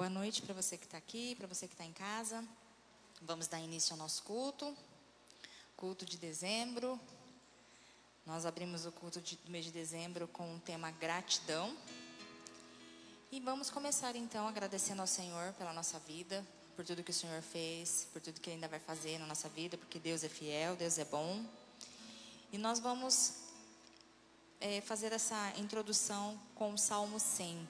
Boa noite para você que está aqui, para você que está em casa. Vamos dar início ao nosso culto de dezembro. Nós abrimos o culto do mês de dezembro com o tema gratidão. E vamos começar então agradecendo ao Senhor pela nossa vida, por tudo que o Senhor fez, por tudo que Ele ainda vai fazer na nossa vida, porque Deus é fiel, Deus é bom. E nós vamos fazer essa introdução com o Salmo 100,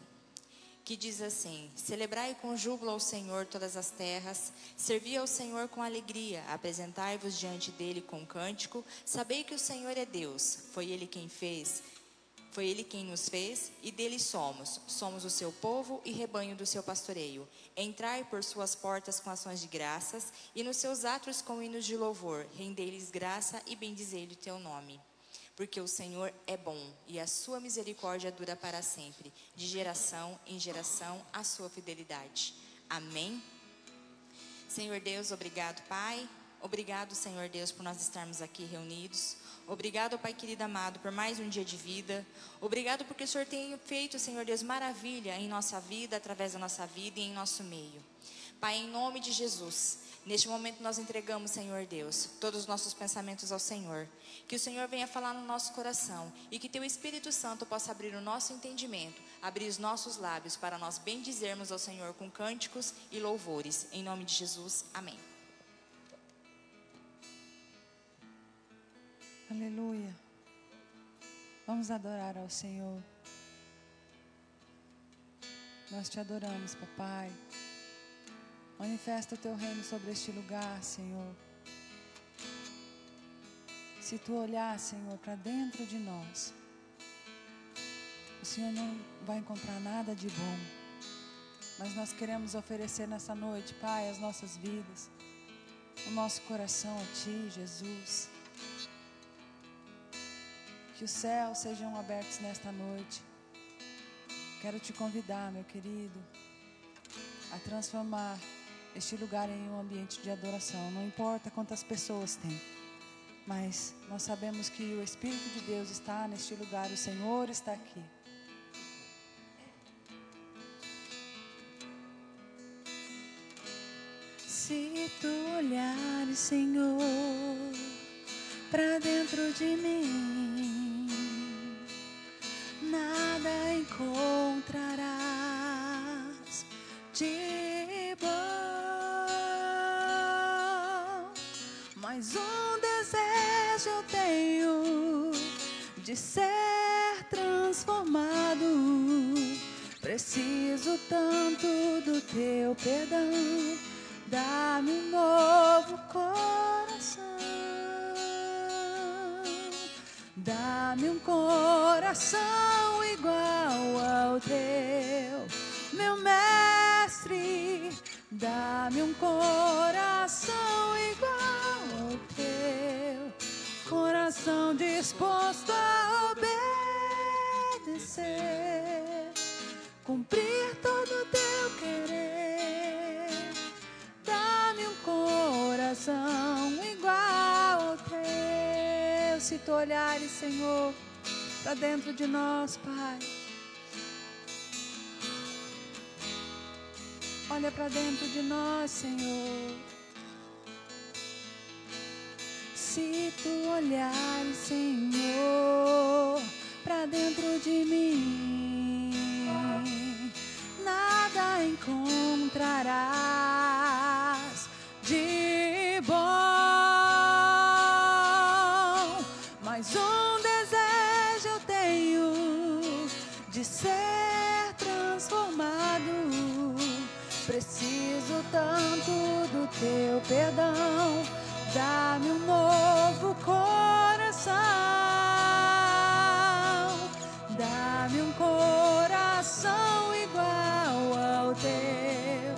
que diz assim: celebrai com júbilo ao Senhor todas as terras, servi ao Senhor com alegria, apresentai-vos diante dele com cântico, sabei que o Senhor é Deus, foi Ele quem nos fez e dele somos o seu povo e rebanho do seu pastoreio. Entrai por suas portas com ações de graças e nos seus átrios com hinos de louvor, rendei-lhes graça e bendizei-lhe o teu nome. porque o Senhor é bom e a sua misericórdia dura para sempre, de geração em geração a sua fidelidade. Amém. Senhor Deus, obrigado, Pai. Obrigado, Senhor Deus, por nós estarmos aqui reunidos. Obrigado, Pai querido amado, por mais um dia de vida. Obrigado porque o Senhor tem feito, Senhor Deus, maravilha em nossa vida, através da nossa vida e em nosso meio. Pai, em nome de Jesus, neste momento nós entregamos, Senhor Deus, todos os nossos pensamentos ao Senhor. Que o Senhor venha falar no nosso coração e que Teu Espírito Santo possa abrir o nosso entendimento, abrir os nossos lábios para nós bendizermos ao Senhor com cânticos e louvores. Em nome de Jesus, amém. Aleluia. Vamos adorar ao Senhor. Nós te adoramos, papai. Manifesta o teu reino sobre este lugar, Senhor. Se tu olhar, Senhor, para dentro de nós, o Senhor não vai encontrar nada de bom. Mas nós queremos oferecer nessa noite, Pai, as nossas vidas, o nosso coração a Ti, Jesus. Que os céus sejam abertos nesta noite. Quero te convidar, meu querido, a transformar este lugar em um ambiente de adoração. Não importa quantas pessoas tem, mas nós sabemos que o Espírito de Deus está neste lugar. O Senhor está aqui. Se tu olhares, Senhor, para dentro de mim, nada encontrarás de bom, mas um desejo eu tenho de ser transformado. Preciso tanto do teu perdão, dá-me um novo coração. Dá-me um coração igual ao teu, meu mestre. Dá-me um coração igual ao teu, coração disposto a obedecer, cumprir todo o teu querer. Dá-me um coração igual ao teu. Se tu olhares, Senhor, para dentro de nós, Pai, olha para dentro de nós, Senhor. Se tu olhares, Senhor, para dentro de mim, nada encontrarás de bom. Mas um desejo eu tenho de ser transformado. Preciso tanto do teu perdão. Dá-me um novo coração. Dá-me um coração igual ao teu,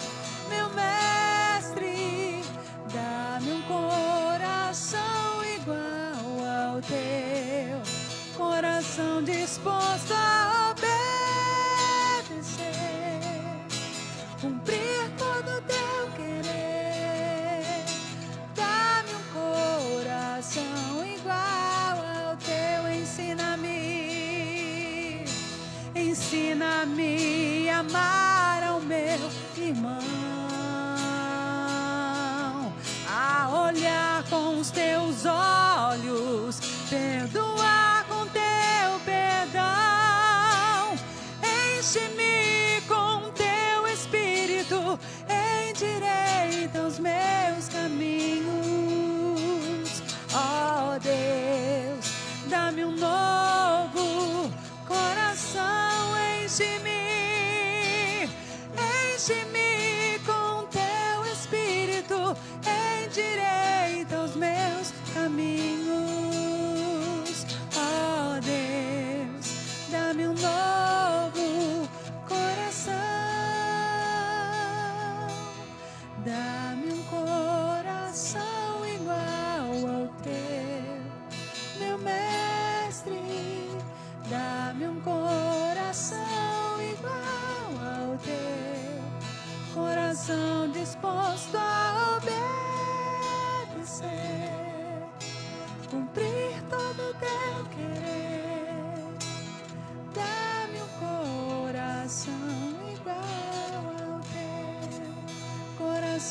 meu mestre. Dá-me um coração igual ao teu, coração disposto a obedecer, cumprir todo o teu querer. Dá-me um coração igual ao teu. Ensina-me a amar ao meu irmão, a olhar com os teus olhos, perdoar com teu perdão. Enche-me com teu Espírito, endireita os meus caminhos. Ó Deus, dá-me um novo coração. Enche-me com teu Espírito, endireita os meus caminhos. Ó Deus, dá-me um novo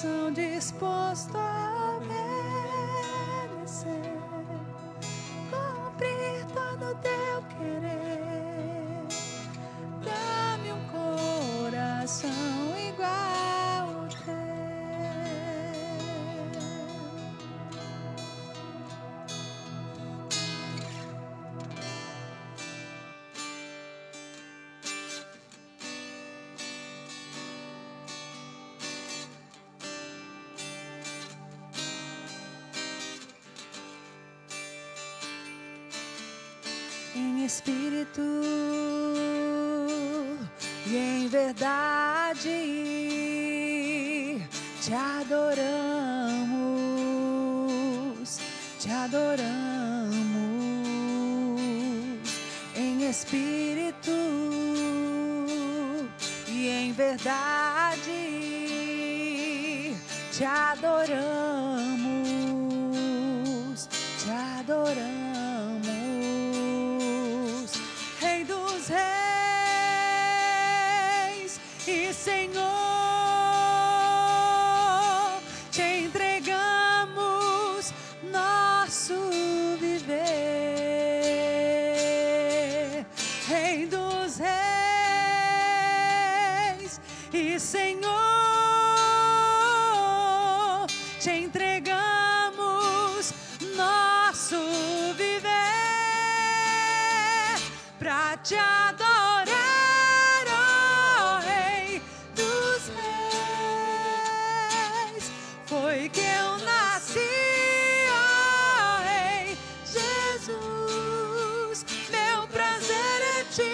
coração disposto a obedecer, cumprir todo o teu querer. Dá-me um coração igual ao teu. Em espírito e em verdade te adoramos, te adoramos. Em espírito e em verdade te adoramos, te adoramos. Rei dos reis e Senhor, te entregamos nosso viver. Rei dos reis e Senhor, te entregamos nosso viver. Pra te adorar, ó Rei dos reis, foi que eu nasci, ó Rei Jesus. Meu prazer é te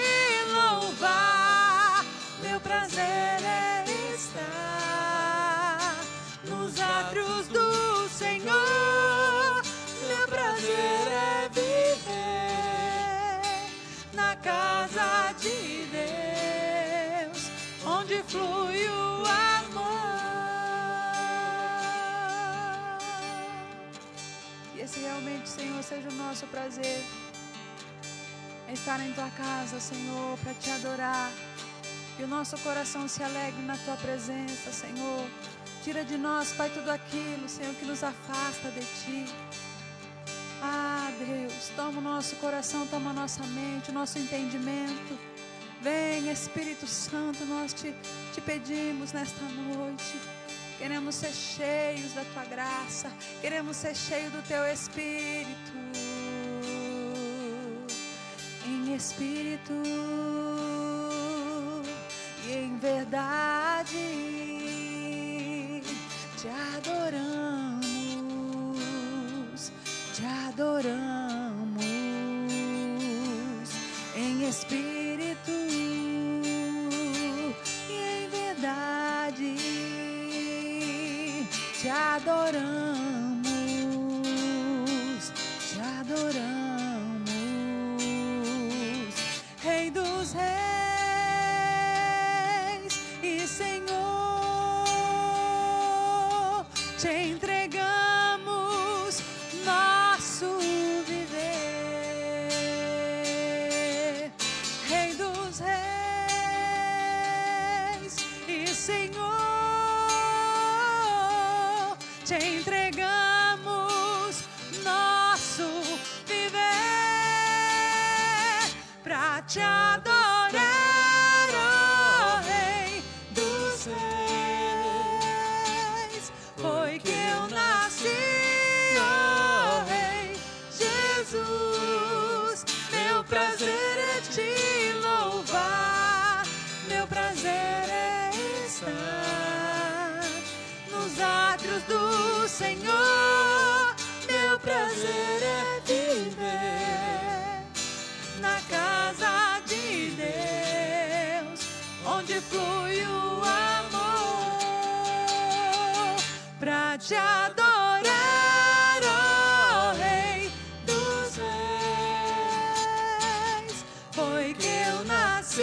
louvar, meu prazer é estar nos átrios do Senhor. Meu prazer é viver na casa de Deus, onde flui o amor. E esse realmente, Senhor, seja o nosso prazer, estar em tua casa, Senhor, para te adorar. E o nosso coração se alegre na tua presença, Senhor. Tira de nós, Pai, tudo aquilo, Senhor, que nos afasta de ti. Ah, Deus, toma o nosso coração, toma a nossa mente, o nosso entendimento. Vem, Espírito Santo, nós te pedimos nesta noite. Queremos ser cheios da tua graça, queremos ser cheios do teu Espírito. Em espírito e em verdade te adoramos, te adoramos. Em espírito e em verdade te adoramos, te adoramos. Rei dos reis e Senhor, te entregamos nosso viver. Rei dos reis e Senhor, te entregamos nosso viver. Pra te adorar, ó Rei dos reis, foi que eu nasci, ó Rei Jesus. Meu prazer é te louvar, meu prazer é estar nos átrios do Senhor. Meu prazer é viver na casa de Deus, onde flui o amor. Pra te adorar, ó Rei dos reis, foi que eu nasci,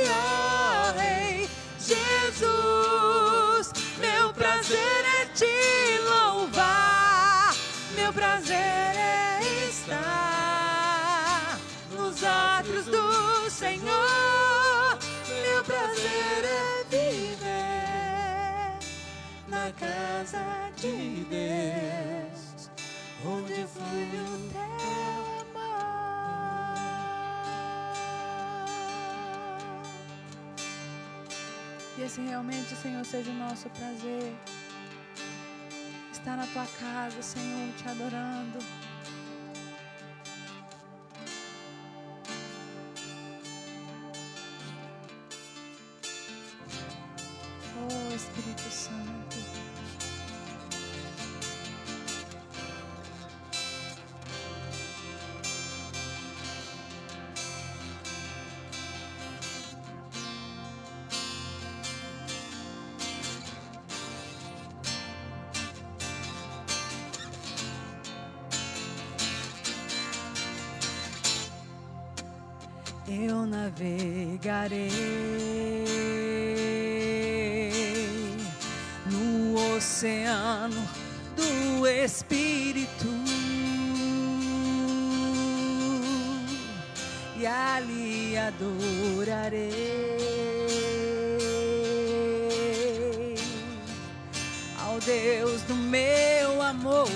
ó Rei Jesus. Meu prazer é te louvar, meu prazer é estar nos átrios do Senhor. Meu prazer é viver na casa de Deus, onde flui o teu amor. E esse realmente, Senhor, seja o nosso prazer. Estar na tua casa, Senhor, te adorando. Oh, Espírito Santo. Eu navegarei no oceano do Espírito e ali adorarei ao Deus do meu amor.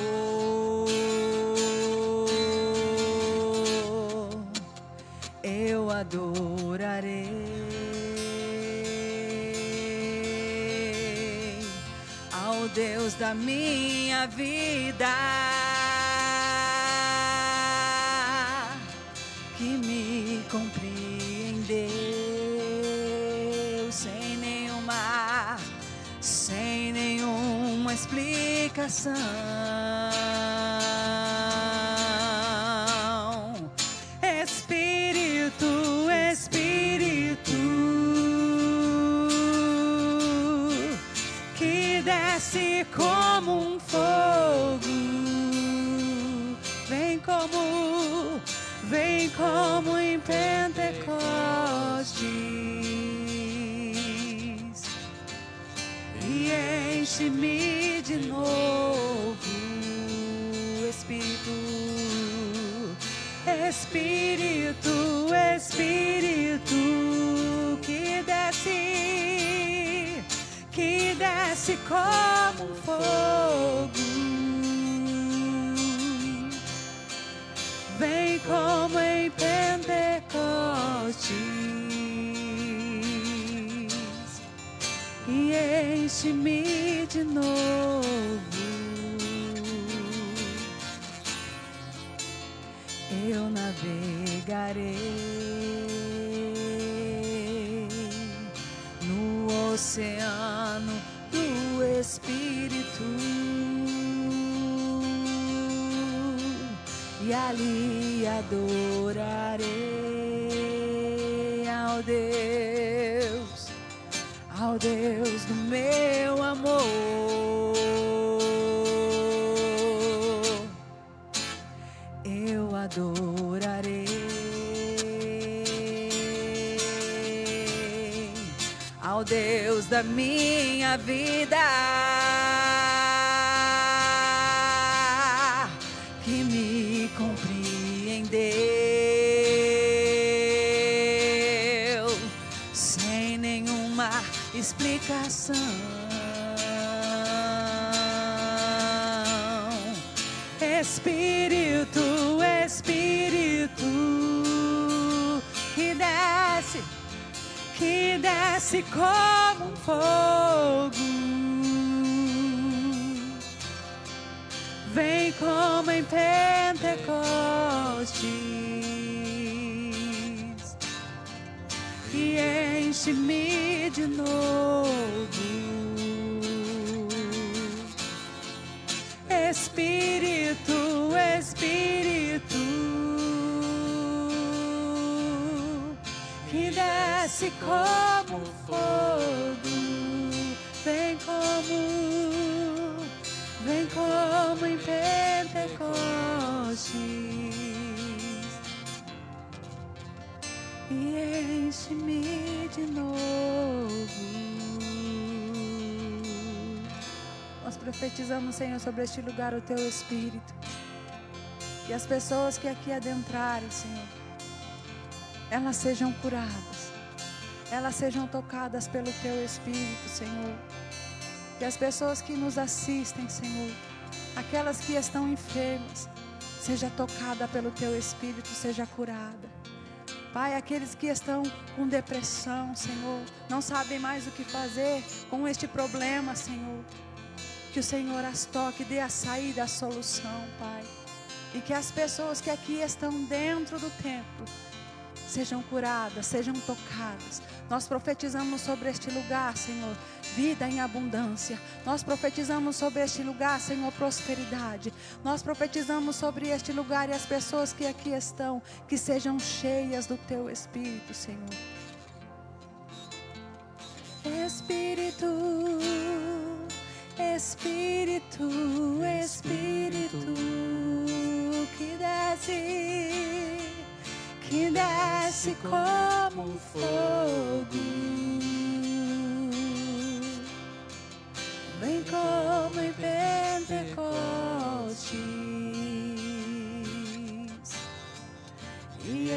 Eu adorarei ao Deus da minha vida, que me compreendeu sem nenhuma explicação. Espírito, que desce como um fogo, vem como em Pentecostes e enche-me de novo, Espírito, que desce como um fogo, vem como em Pentecostes e enche-me de novo. Eu navegarei no oceano do Espírito e ali adorarei ao Deus do meu amor. Eu adorarei ao Deus da minha vida, que me compreendeu sem nenhuma explicação. Espírito, que desce como um fogo, vem como em Pentecostes e enche-me de novo. Espírito, que desce como um fogo, vem como em Pentecostes e enche-me de novo. Nós profetizamos, Senhor, sobre este lugar o Teu Espírito. E as pessoas que aqui adentrarem, Senhor, elas sejam curadas, elas sejam tocadas pelo Teu Espírito, Senhor. Que as pessoas que nos assistem, Senhor, aquelas que estão enfermas, seja tocada pelo Teu Espírito, seja curada. Pai, aqueles que estão com depressão, Senhor, não sabem mais o que fazer com este problema, Senhor. Que o Senhor as toque, dê a saída, a solução, Pai. E que as pessoas que aqui estão dentro do templo sejam curadas, sejam tocadas. Nós profetizamos sobre este lugar, Senhor, vida em abundância. Nós profetizamos sobre este lugar, Senhor, prosperidade. Nós profetizamos sobre este lugar e as pessoas que aqui estão, que sejam cheias do Teu Espírito, Senhor. Espírito, Espírito, Espírito, que desce como fogo, vem como em Pentecostes e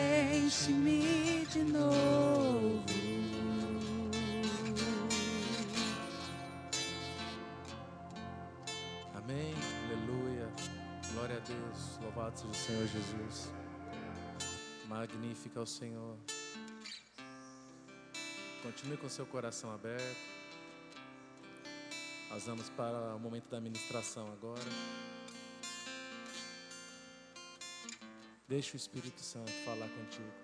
enche-me de novo. Amém, aleluia, glória a Deus, louvado seja o Senhor Jesus. Magnífico é o Senhor. Continue com seu coração aberto. Nós vamos para o momento da ministração agora. Deixa o Espírito Santo falar contigo.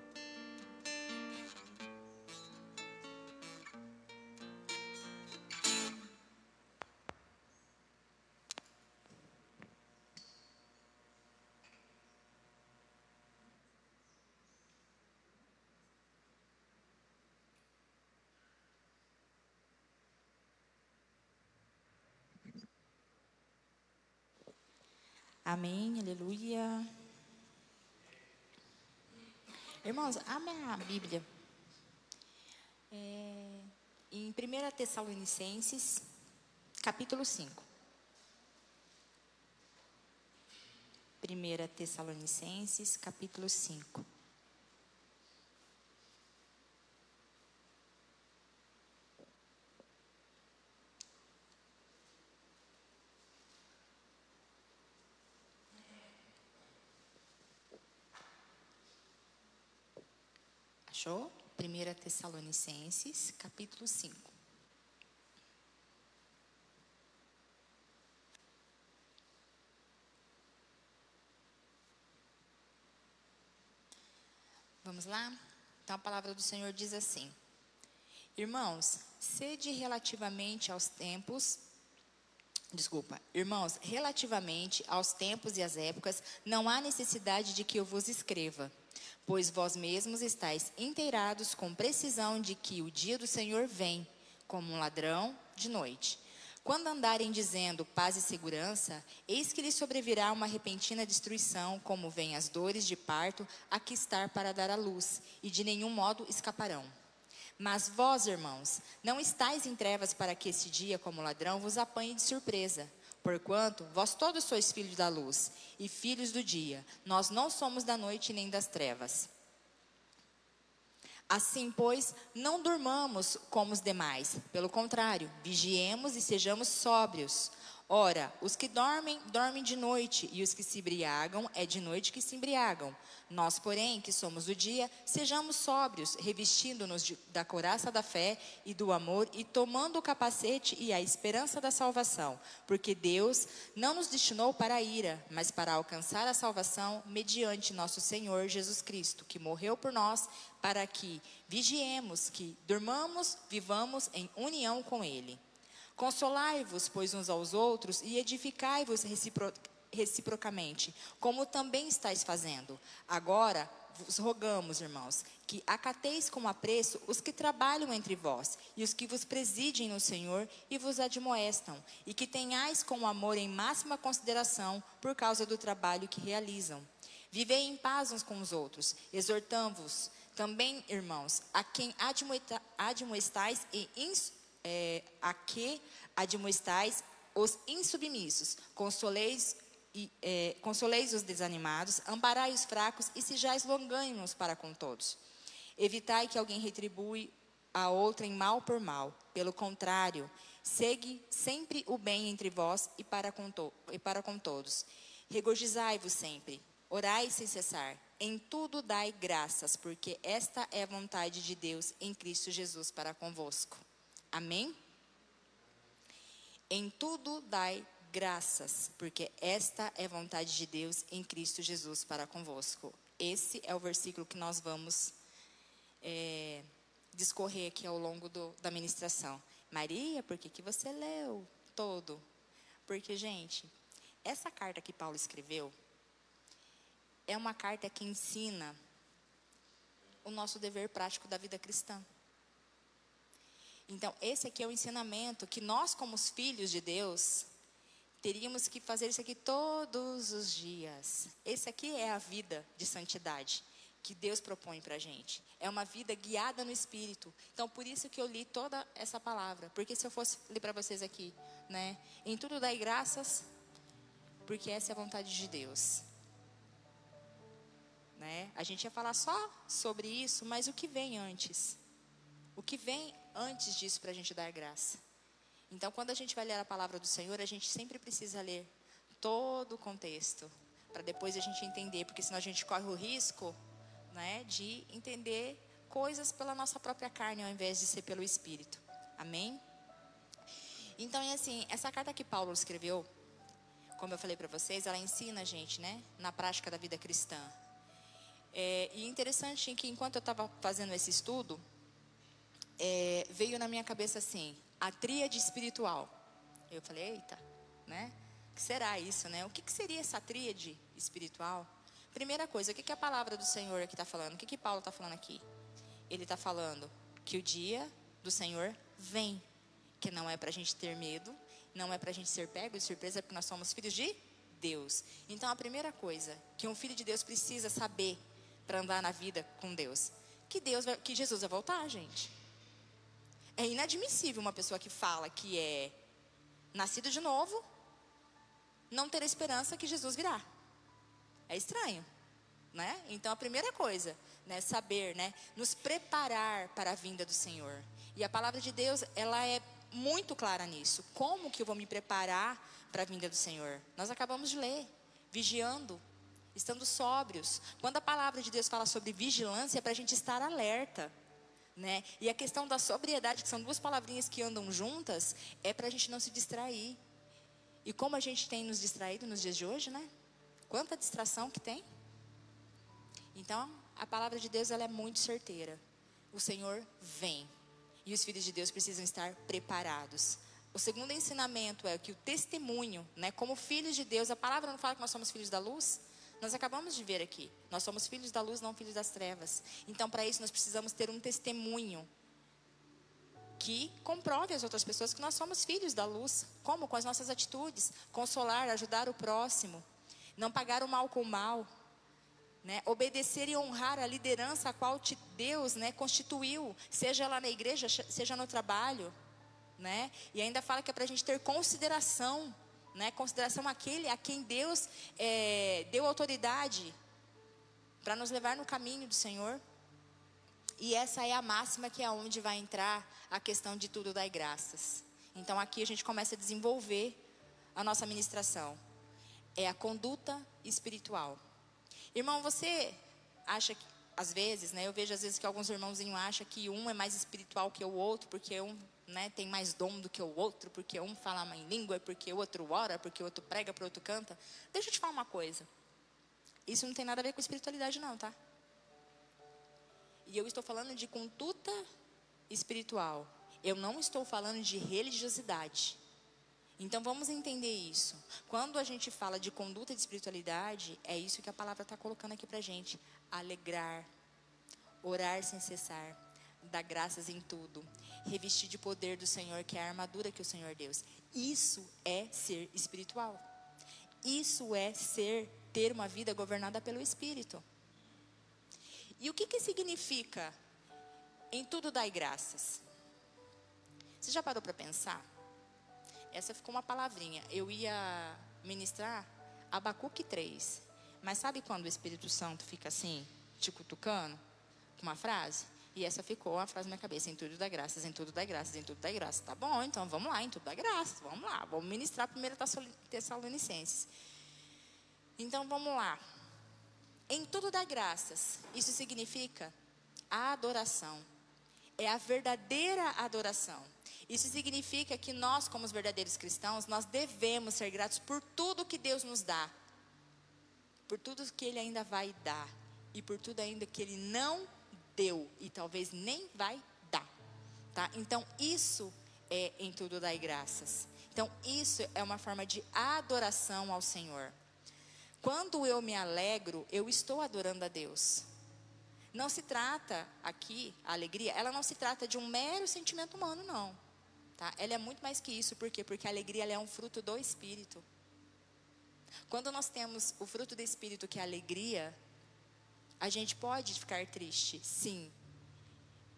Amém, aleluia. Irmãos, abre a Bíblia. Em 1 Tessalonicenses, capítulo 5. 1 Tessalonicenses, capítulo 5. Achou? 1 Tessalonicenses, capítulo 5. Vamos lá? Então a palavra do Senhor diz assim: Irmãos, relativamente aos tempos e às épocas, não há necessidade de que eu vos escreva, pois vós mesmos estáis inteirados com precisão de que o dia do Senhor vem, como um ladrão de noite. Quando andarem dizendo paz e segurança, eis que lhes sobrevirá uma repentina destruição, como vêm as dores de parto a que estar para dar à luz, e de nenhum modo escaparão. Mas vós, irmãos, não estáis em trevas para que esse dia, como ladrão, vos apanhe de surpresa. Porquanto vós todos sois filhos da luz e filhos do dia. Nós não somos da noite nem das trevas. Assim, pois, não durmamos como os demais. Pelo contrário, vigiemos e sejamos sóbrios. Ora, os que dormem, dormem de noite, e os que se embriagam, é de noite que se embriagam. Nós, porém, que somos do dia, sejamos sóbrios, revestindo-nos da couraça da fé e do amor, e tomando o capacete e a esperança da salvação. Porque Deus não nos destinou para a ira, mas para alcançar a salvação mediante nosso Senhor Jesus Cristo, que morreu por nós, para que vigiemos, que durmamos, vivamos em união com Ele. Consolai-vos, pois, uns aos outros, e edificai-vos reciprocamente, como também estáis fazendo. Agora, vos rogamos, irmãos, que acateis com apreço os que trabalham entre vós, e os que vos presidem no Senhor e vos admoestam, e que tenhais com amor em máxima consideração, por causa do trabalho que realizam. Vivei em paz uns com os outros, exortando-vos também, irmãos, a quem admoestais os insubmissos, consoleis os desanimados, amparai os fracos e sejais longânimos para com todos. Evitai que alguém retribui a outrem mal por mal. Pelo contrário, Segue sempre o bem entre vós e para com todos. Regozijai-vos sempre, orai sem cessar. Em tudo dai graças, porque esta é a vontade de Deus em Cristo Jesus para convosco. Amém? Em tudo dai graças, porque esta é a vontade de Deus em Cristo Jesus para convosco. Esse é o versículo que nós vamos discorrer aqui ao longo da ministração. Maria, por que você leu todo? Porque, gente, essa carta que Paulo escreveu é uma carta que ensina o nosso dever prático da vida cristã. Então, esse aqui é o ensinamento que nós, como os filhos de Deus, teríamos que fazer isso aqui todos os dias. Esse aqui é a vida de santidade que Deus propõe para a gente. É uma vida guiada no Espírito. Então, por isso que eu li toda essa palavra. Porque se eu fosse ler para vocês aqui, né? Em tudo dai graças, porque essa é a vontade de Deus. Né? A gente ia falar só sobre isso, mas o que vem antes? O que vem antes disso para a gente dar graça? Então, quando a gente vai ler a palavra do Senhor, a gente sempre precisa ler todo o contexto, para depois a gente entender, porque senão a gente corre o risco, né, de entender coisas pela nossa própria carne, ao invés de ser pelo Espírito. Amém? Então, é assim, essa carta que Paulo escreveu, como eu falei para vocês, ela ensina a gente, né, na prática da vida cristã. E interessante que enquanto eu estava fazendo esse estudo, veio na minha cabeça assim, a tríade espiritual. Eu falei, eita, né? O que será isso, né? O que seria essa tríade espiritual? Primeira coisa, o que a palavra do Senhor aqui está falando? O que Paulo está falando aqui? Ele está falando que o dia do Senhor vem, que não é para a gente ter medo, não é para a gente ser pego de surpresa, porque nós somos filhos de Deus. Então, a primeira coisa que um filho de Deus precisa saber para andar na vida com Deus, que Jesus vai voltar, gente. É inadmissível uma pessoa que fala que é nascido de novo não ter a esperança que Jesus virá. É estranho, né? Então, a primeira coisa, né, saber, né, nos preparar para a vinda do Senhor. E a palavra de Deus, ela é muito clara nisso. Como que eu vou me preparar para a vinda do Senhor? Nós acabamos de ler, vigiando, estando sóbrios. Quando a palavra de Deus fala sobre vigilância, é para a gente estar alerta, né? E a questão da sobriedade, que são duas palavrinhas que andam juntas, é para a gente não se distrair. E como a gente tem nos distraído nos dias de hoje, né? Quanta distração que tem. Então, a palavra de Deus, ela é muito certeira. O Senhor vem. E os filhos de Deus precisam estar preparados. O segundo ensinamento é que o testemunho, né? Como filhos de Deus, a palavra não fala que nós somos filhos da luz? Nós acabamos de ver aqui. Nós somos filhos da luz, não filhos das trevas. Então, para isso, nós precisamos ter um testemunho que comprove às outras pessoas que nós somos filhos da luz. Como? Com as nossas atitudes. Consolar, ajudar o próximo. Não pagar o mal com o mal, né? Obedecer e honrar a liderança a qual Deus, né, constituiu, seja lá na igreja, seja no trabalho, né? E ainda fala que é para a gente ter consideração, né? Consideração àquele a quem Deus deu autoridade para nos levar no caminho do Senhor. E essa é a máxima, que é onde vai entrar a questão de tudo dar graças. Então aqui a gente começa a desenvolver a nossa ministração. É a conduta espiritual. Irmão, você acha que, às vezes, né? Eu vejo às vezes que alguns irmãozinhos acham que um é mais espiritual que o outro, porque um, né, tem mais dom do que o outro, porque um fala em língua, porque o outro ora, porque o outro prega, porque o outro canta. Deixa eu te falar uma coisa. Isso não tem nada a ver com espiritualidade não, tá? E eu estou falando de conduta espiritual. Eu não estou falando de religiosidade. Então vamos entender isso. Quando a gente fala de conduta de espiritualidade, é isso que a palavra está colocando aqui para a gente. Alegrar, orar sem cessar, dar graças em tudo, revestir de poder do Senhor, que é a armadura que o Senhor deu. Isso é ser espiritual. Isso é ter uma vida governada pelo Espírito. E o que significa em tudo dai graças? Você já parou para pensar? Essa ficou uma palavrinha. Eu ia ministrar Abacuque 3. Mas sabe quando o Espírito Santo fica assim, te cutucando, com uma frase? E essa ficou a frase na minha cabeça: em tudo dá graças, em tudo dá graças, em tudo dá graças. Tá bom, então vamos lá, em tudo dá graças. Vamos lá, vamos ministrar 1 Tessalonicenses. Então vamos lá. Em tudo dá graças. Isso significa a adoração. É a verdadeira adoração. Isso significa que nós, como os verdadeiros cristãos, nós devemos ser gratos por tudo que Deus nos dá. Por tudo que Ele ainda vai dar. E por tudo ainda que Ele não deu. E talvez nem vai dar. Tá? Então isso é em tudo dar graças. Então isso é uma forma de adoração ao Senhor. Quando eu me alegro, eu estou adorando a Deus. Não se trata aqui, a alegria, ela não se trata de um mero sentimento humano, não. Tá? Ela é muito mais que isso. Por quê? Porque a alegria ela é um fruto do Espírito. Quando nós temos o fruto do Espírito, que é a alegria, a gente pode ficar triste, sim.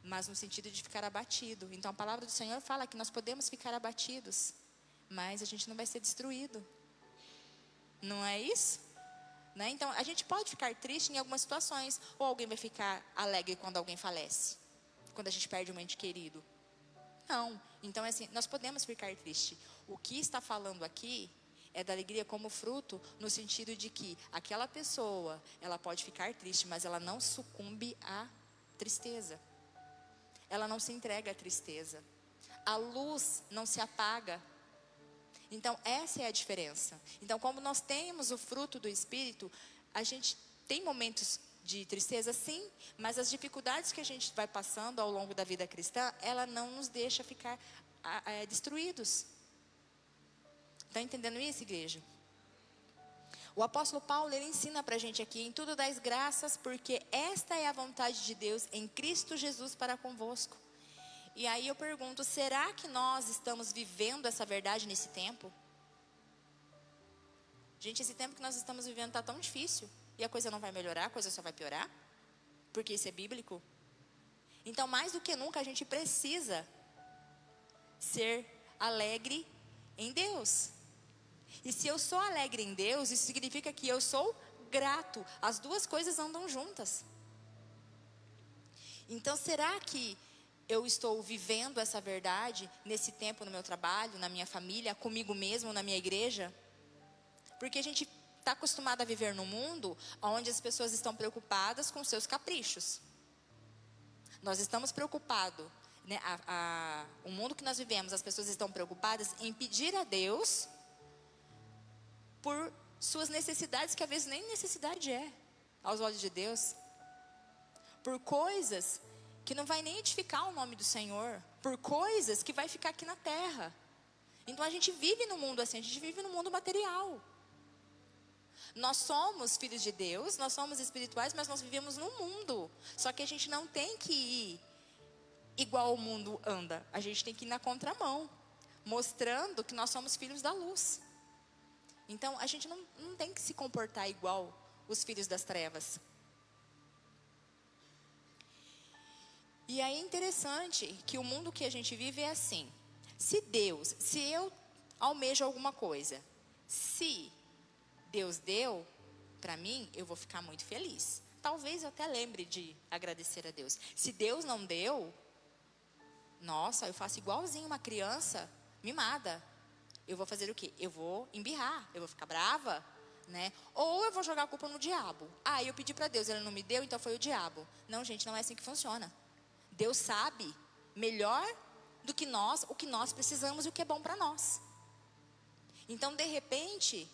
Mas no sentido de ficar abatido. Então a palavra do Senhor fala que nós podemos ficar abatidos, mas a gente não vai ser destruído. Não é isso? Né? Então, a gente pode ficar triste em algumas situações. Ou alguém vai ficar alegre quando alguém falece. Quando a gente perde um ente querido. Não. Então, assim, nós podemos ficar triste. O que está falando aqui é da alegria como fruto, no sentido de que aquela pessoa, ela pode ficar triste, mas ela não sucumbe à tristeza. Ela não se entrega à tristeza. A luz não se apaga. Então, essa é a diferença. Então, como nós temos o fruto do Espírito, a gente tem momentos de tristeza, sim, mas as dificuldades que a gente vai passando ao longo da vida cristã, ela não nos deixa ficar destruídos. Está entendendo isso, igreja? O apóstolo Paulo, ele ensina para a gente aqui: em tudo dais graças, porque esta é a vontade de Deus em Cristo Jesus para convosco. E aí eu pergunto, será que nós estamos vivendo essa verdade nesse tempo? Gente, esse tempo que nós estamos vivendo está tão difícil. E a coisa não vai melhorar, a coisa só vai piorar. Porque isso é bíblico. Então, mais do que nunca, a gente precisa ser alegre em Deus. E se eu sou alegre em Deus, isso significa que eu sou grato. As duas coisas andam juntas. Então, será que eu estou vivendo essa verdade nesse tempo no meu trabalho, na minha família, comigo mesmo, na minha igreja? Porque a gente está acostumado a viver num mundo onde as pessoas estão preocupadas com seus caprichos. Nós estamos preocupados, né? O mundo que nós vivemos, as pessoas estão preocupadas em pedir a Deus por suas necessidades, que às vezes nem necessidade é, aos olhos de Deus. Por coisas que não vai nem edificar o nome do Senhor, por coisas que vai ficar aqui na terra. Então a gente vive no mundo assim, a gente vive no mundo material. Nós somos filhos de Deus, nós somos espirituais, mas nós vivemos no mundo. Só que a gente não tem que ir igual o mundo anda, a gente tem que ir na contramão, mostrando que nós somos filhos da luz. Então a gente não tem que se comportar igual os filhos das trevas. E aí é interessante que o mundo que a gente vive é assim. Se eu almejo alguma coisa, se Deus deu para mim, eu vou ficar muito feliz. Talvez eu até lembre de agradecer a Deus. Se Deus não deu, nossa, eu faço igualzinho uma criança mimada. Eu vou fazer o quê? Eu vou embirrar, eu vou ficar brava, né? Ou eu vou jogar a culpa no diabo. Ah, eu pedi para Deus, ele não me deu, então foi o diabo. Não, gente, não é assim que funciona. Deus sabe melhor do que nós, o que nós precisamos e o que é bom para nós. Então, de repente,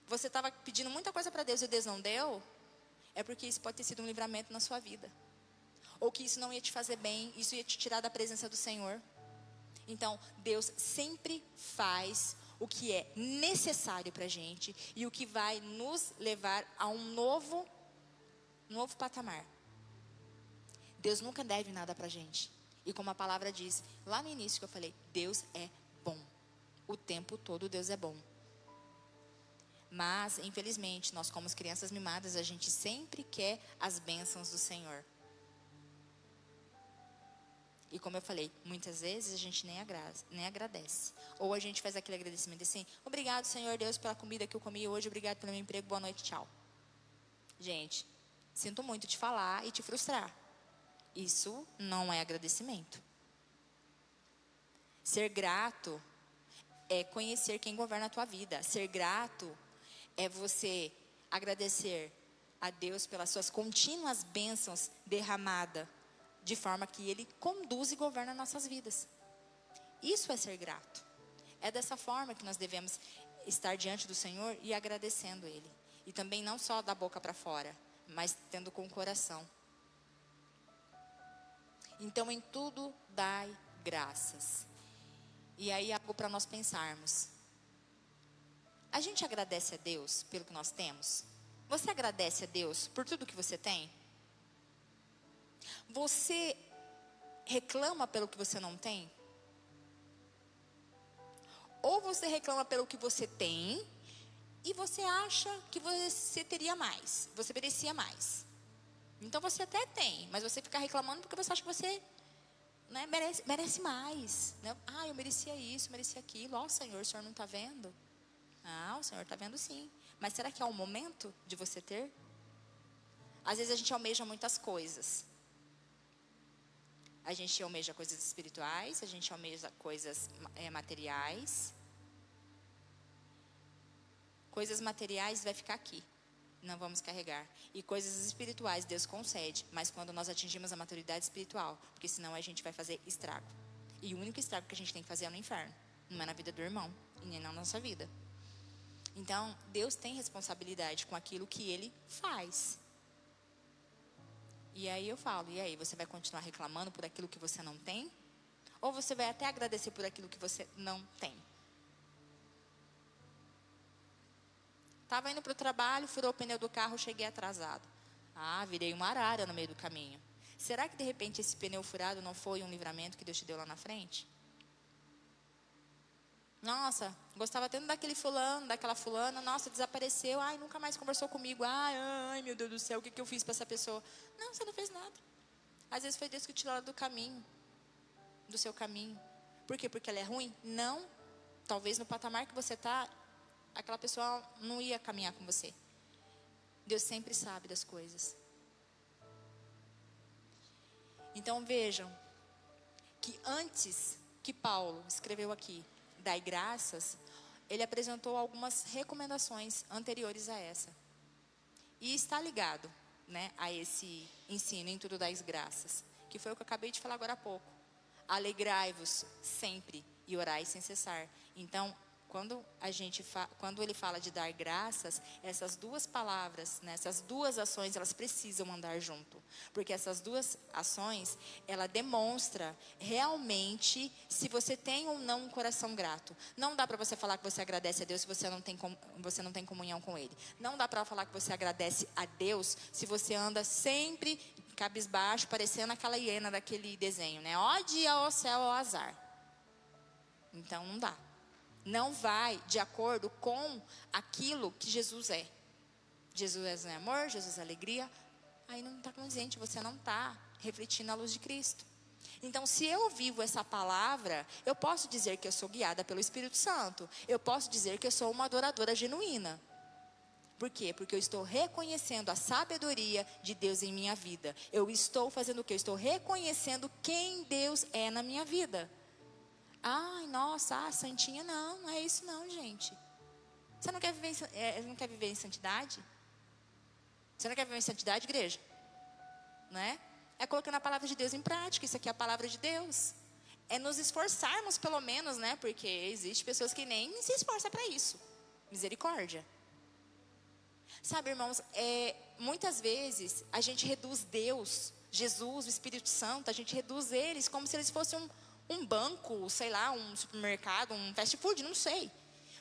você estava pedindo muita coisa para Deus e Deus não deu, é porque isso pode ter sido um livramento na sua vida. Ou que isso não ia te fazer bem, isso ia te tirar da presença do Senhor. Então, Deus sempre faz o que é necessário para a gente e o que vai nos levar a um novo patamar. Deus nunca deve nada para a gente. E como a palavra diz, lá no início que eu falei, Deus é bom. O tempo todo Deus é bom. Mas, infelizmente, nós como crianças mimadas, a gente sempre quer as bênçãos do Senhor. E como eu falei, muitas vezes a gente nem agradece. Ou a gente faz aquele agradecimento assim, obrigado, Senhor Deus, pela comida que eu comi hoje, obrigado pelo meu emprego, boa noite, tchau. Gente, sinto muito te falar e te frustrar. Isso não é agradecimento. Ser grato é conhecer quem governa a tua vida. Ser grato é você agradecer a Deus pelas suas contínuas bênçãos derramadas, de forma que Ele conduz e governa nossas vidas. Isso é ser grato. É dessa forma que nós devemos estar diante do Senhor e agradecendo Ele. E também não só da boca para fora, mas tendo com o coração. Então, em tudo dai graças. E aí, algo para nós pensarmos. A gente agradece a Deus pelo que nós temos? Você agradece a Deus por tudo que você tem? Você reclama pelo que você não tem? Ou você reclama pelo que você tem e você acha que você teria mais, você merecia mais. Então você até tem, mas você fica reclamando porque você acha que você, né, merece mais, né? Ah, eu merecia isso, merecia aquilo. Ó, Senhor, o Senhor não está vendo? Ah, o Senhor está vendo sim. Mas será que é o momento de você ter? Às vezes a gente almeja muitas coisas. A gente almeja coisas espirituais, a gente almeja coisas materiais. Coisas materiais vai ficar aqui, não vamos carregar. E coisas espirituais Deus concede, mas quando nós atingimos a maturidade espiritual, porque senão a gente vai fazer estrago. E o único estrago que a gente tem que fazer é no inferno, não é na vida do irmão, e nem na nossa vida. Então, Deus tem responsabilidade com aquilo que Ele faz. E aí eu falo, e aí, você vai continuar reclamando por aquilo que você não tem? Ou você vai até agradecer por aquilo que você não tem? Estava indo para o trabalho, furou o pneu do carro, cheguei atrasado. Ah, virei uma arara no meio do caminho. Será que de repente esse pneu furado não foi um livramento que Deus te deu lá na frente? Nossa, gostava tanto daquele fulano, daquela fulana. Nossa, desapareceu. Ai, nunca mais conversou comigo. Ai, meu Deus do céu, o que eu fiz para essa pessoa? Não, você não fez nada. Às vezes foi Deus que te tirou ela do caminho, do seu caminho. Por quê? Porque ela é ruim? Não. Talvez no patamar que você está, aquela pessoa não ia caminhar com você. Deus sempre sabe das coisas. Então vejam que antes que Paulo escreveu aqui, dai graças, ele apresentou algumas recomendações anteriores a essa. E está ligado, né, a esse ensino, em tudo dais graças, que foi o que eu acabei de falar agora há pouco. Alegrai-vos sempre e orai sem cessar. Então, quando ele fala de dar graças, essas duas palavras, né, essas duas ações, elas precisam andar junto. Porque essas duas ações, ela demonstra realmente se você tem ou não um coração grato. Não dá para você falar que você agradece a Deus se você não tem comunhão com Ele. Não dá para falar que você agradece a Deus se você anda sempre cabisbaixo, parecendo aquela hiena daquele desenho, né? Ó dia, ó céu, ó azar. Então não dá. Não vai de acordo com aquilo que Jesus é. Jesus é amor, Jesus é alegria. Aí não está condizente, você não está refletindo a luz de Cristo. Então, se eu vivo essa palavra, eu posso dizer que eu sou guiada pelo Espírito Santo. Eu posso dizer que eu sou uma adoradora genuína. Por quê? Porque eu estou reconhecendo a sabedoria de Deus em minha vida. Eu estou fazendo o quê? Eu estou reconhecendo quem Deus é na minha vida. Ai, nossa, santinha, não é isso não, gente. Você não quer viver em santidade? Você não quer viver em santidade, igreja? Né? É colocando a palavra de Deus em prática. Isso aqui é a palavra de Deus. É nos esforçarmos pelo menos, né? Porque existem pessoas que nem se esforçam para isso. Misericórdia. Sabe, irmãos, muitas vezes a gente reduz Deus, Jesus, o Espírito Santo, a gente reduz eles como se eles fossem um banco, sei lá, um supermercado, um fast food, não sei.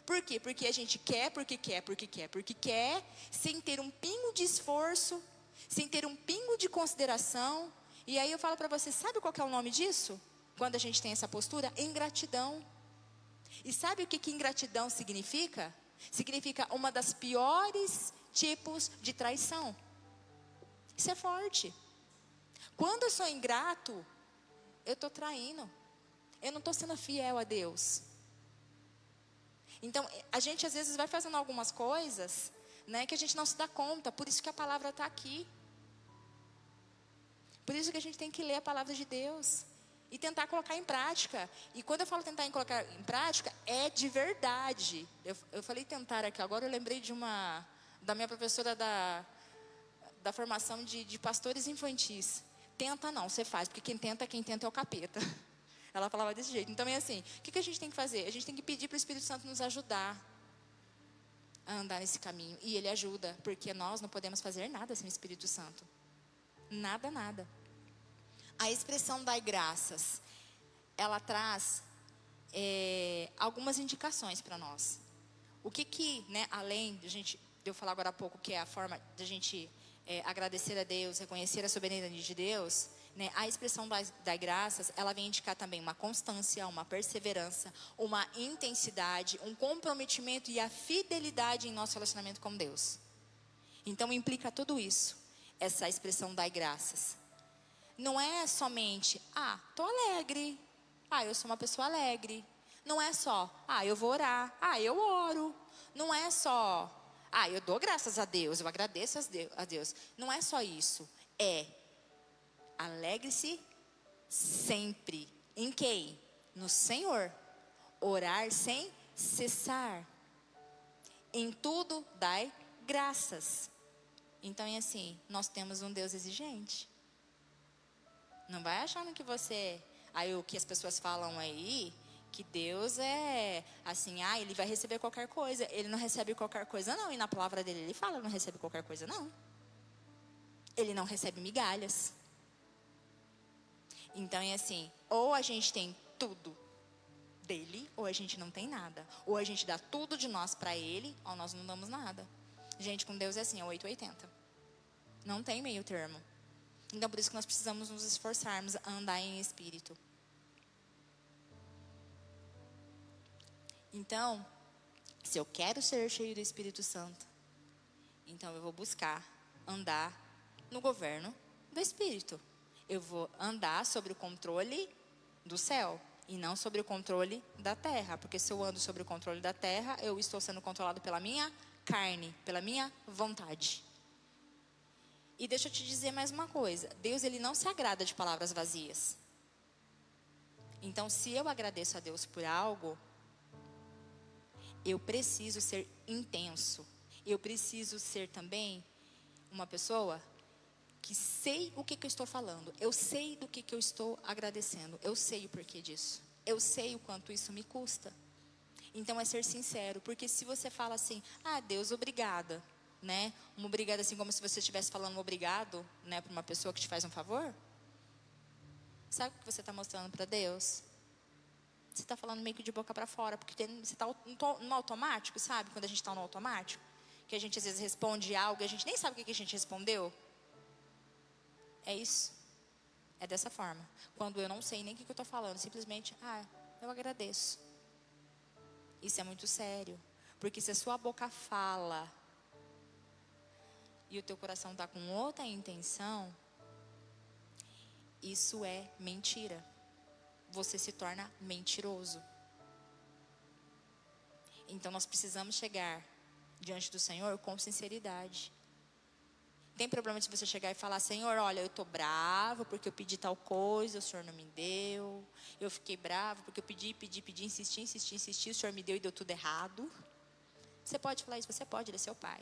Por quê? Porque a gente quer, porque quer, sem ter um pingo de esforço, sem ter um pingo de consideração. E aí eu falo para você, sabe qual que é o nome disso? Quando a gente tem essa postura? Ingratidão. E sabe o que ingratidão significa? Significa uma das piores tipos de traição. Isso é forte. Quando eu sou ingrato, eu estou traindo. Eu não estou sendo fiel a Deus. Então, a gente às vezes vai fazendo algumas coisas, né, que a gente não se dá conta. Por isso que a palavra está aqui. Por isso que a gente tem que ler a palavra de Deus e tentar colocar em prática. E quando eu falo tentar colocar em prática, é de verdade. Eu falei tentar aqui, agora eu lembrei da minha professora da formação de pastores infantis. Tenta não, você faz, porque quem tenta é o capeta. Ela falava desse jeito. Então é assim, o que a gente tem que fazer? A gente tem que pedir para o Espírito Santo nos ajudar a andar nesse caminho. E Ele ajuda, porque nós não podemos fazer nada sem o Espírito Santo. Nada, nada. A expressão dai graças, ela traz algumas indicações para nós. O que né, além de eu falar agora há pouco, que é a forma de a gente agradecer a Deus, reconhecer a soberania de Deus, né, a expressão dai graças, ela vem indicar também uma constância, uma perseverança, uma intensidade, um comprometimento e a fidelidade em nosso relacionamento com Deus. Então implica tudo isso, essa expressão dai graças. Não é somente, tô alegre, eu sou uma pessoa alegre. Não é só, eu vou orar, eu oro. Não é só, eu dou graças a Deus, eu agradeço a Deus. Não é só isso, alegre-se sempre. Em quem? No Senhor. Orar sem cessar. Em tudo dai graças. Então é assim, nós temos um Deus exigente. Não vai achando que você... Aí o que as pessoas falam aí, que Deus é assim, Ele vai receber qualquer coisa. Ele não recebe qualquer coisa não. E na palavra dele ele fala, não recebe qualquer coisa não. Ele não recebe migalhas. Então é assim, ou a gente tem tudo dele, ou a gente não tem nada. Ou a gente dá tudo de nós para ele, ou nós não damos nada. Gente, com Deus é assim, é 880. Não tem meio termo. Então, por isso que nós precisamos nos esforçarmos a andar em espírito. Então, se eu quero ser cheio do Espírito Santo, então eu vou buscar andar no governo do Espírito. Eu vou andar sobre o controle do céu e não sobre o controle da terra. Porque se eu ando sobre o controle da terra, eu estou sendo controlado pela minha carne, pela minha vontade. E deixa eu te dizer mais uma coisa. Deus, Ele não se agrada de palavras vazias. Então, se eu agradeço a Deus por algo, eu preciso ser intenso. Eu preciso ser também uma pessoa que sei o que eu estou falando. Eu sei do que eu estou agradecendo. Eu sei o porquê disso. Eu sei o quanto isso me custa. Então, é ser sincero. Porque se você fala assim, Deus, obrigada. Né? Um obrigado assim como se você estivesse falando um obrigado, né, para uma pessoa que te faz um favor. Sabe o que você está mostrando para Deus? Você está falando meio que de boca para fora, porque você está no automático, sabe? Quando a gente está no automático, que a gente às vezes responde algo e a gente nem sabe o que a gente respondeu. É isso. É dessa forma. Quando eu não sei nem o que eu estou falando, simplesmente, eu agradeço. Isso é muito sério, porque se a sua boca fala e o teu coração está com outra intenção, isso é mentira. Você se torna mentiroso. Então nós precisamos chegar diante do Senhor com sinceridade. Tem problema de você chegar e falar, Senhor, olha, eu estou bravo porque eu pedi tal coisa, o Senhor não me deu. Eu fiquei bravo porque eu pedi, insisti, o Senhor me deu e deu tudo errado. Você pode falar isso? Você pode, Ele é seu Pai.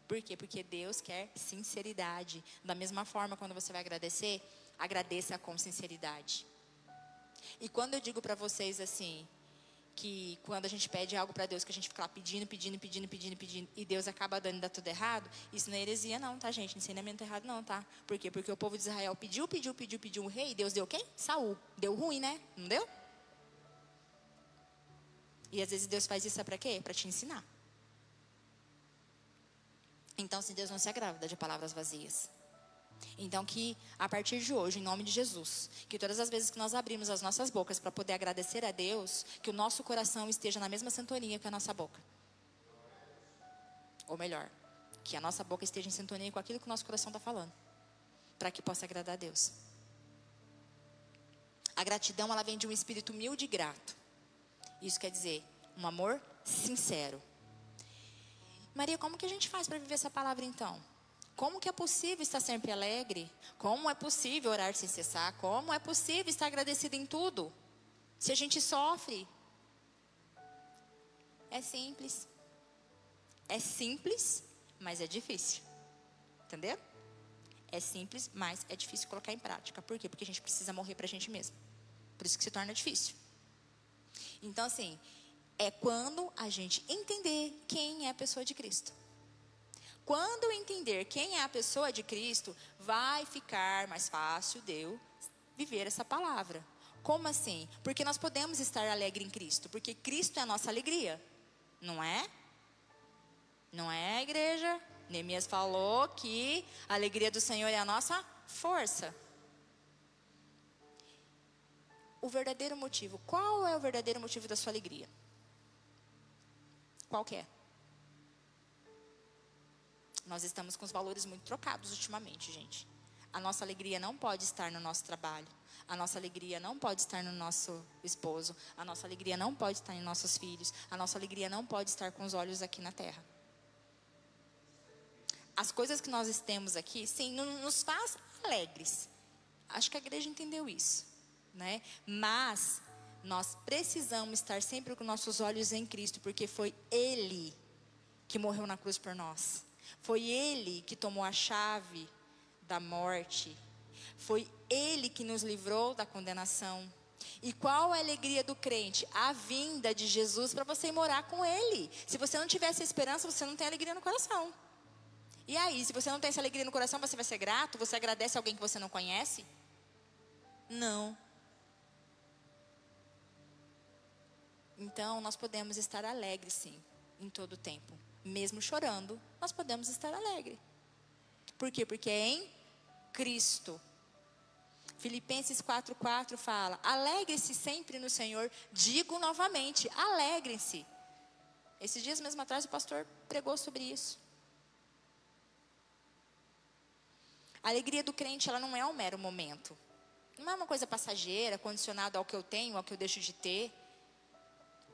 Por quê? Porque Deus quer sinceridade. Da mesma forma, quando você vai agradecer, agradeça com sinceridade. E quando eu digo para vocês assim, que quando a gente pede algo para Deus, que a gente fica lá pedindo, e Deus acaba dando e dá tudo errado, isso não é heresia não, tá, gente? Não é ensinamento errado não, tá? Por quê? Porque o povo de Israel pediu um rei, e Deus deu quem? Saul. Deu ruim, né? Não deu? E às vezes Deus faz isso para quê? Para te ensinar. Então, se Deus não se agrada de palavras vazias. Então, que a partir de hoje, em nome de Jesus, que todas as vezes que nós abrimos as nossas bocas para poder agradecer a Deus, que o nosso coração esteja na mesma sintonia que a nossa boca. Ou melhor, que a nossa boca esteja em sintonia com aquilo que o nosso coração está falando, para que possa agradar a Deus. A gratidão, ela vem de um espírito humilde e grato. Isso quer dizer, um amor sincero. Maria, como que a gente faz para viver essa palavra então? como que é possível estar sempre alegre? Como é possível orar sem cessar? Como é possível estar agradecido em tudo? Se a gente sofre. É simples. É simples, mas é difícil. Entendeu? É simples, mas é difícil colocar em prática. Por quê? Porque a gente precisa morrer pra gente mesmo. Por isso que se torna difícil. Então, assim, é quando a gente entender quem é a pessoa de Cristo. Quando eu entender quem é a pessoa de Cristo, vai ficar mais fácil de eu viver essa palavra. Como assim? Porque nós podemos estar alegre em Cristo. Porque Cristo é a nossa alegria. Não é? Não é, igreja? Neemias falou que a alegria do Senhor é a nossa força. O verdadeiro motivo. Qual é o verdadeiro motivo da sua alegria? Qual que é? Nós estamos com os valores muito trocados ultimamente, gente. A nossa alegria não pode estar no nosso trabalho. A nossa alegria não pode estar no nosso esposo. A nossa alegria não pode estar em nossos filhos. A nossa alegria não pode estar com os olhos aqui na terra. As coisas que nós temos aqui, sim, nos faz alegres. Acho que a igreja entendeu isso, né? Mas nós precisamos estar sempre com nossos olhos em Cristo, porque foi Ele que morreu na cruz por nós. Foi Ele que tomou a chave da morte. Foi Ele que nos livrou da condenação. E qual é a alegria do crente? A vinda de Jesus para você ir morar com Ele. Se você não tiver essa esperança, você não tem alegria no coração. E aí, se você não tem essa alegria no coração, você vai ser grato? Você agradece alguém que você não conhece? Não. Então, nós podemos estar alegres, sim, em todo o tempo. Mesmo chorando, nós podemos estar alegres. Por quê? Porque é em Cristo. Filipenses 4:4 fala: alegre-se sempre no Senhor. Digo novamente, alegrem-se. Esses dias mesmo atrás o pastor pregou sobre isso. A alegria do crente, ela não é um mero momento. Não é uma coisa passageira, condicionada ao que eu tenho, ao que eu deixo de ter,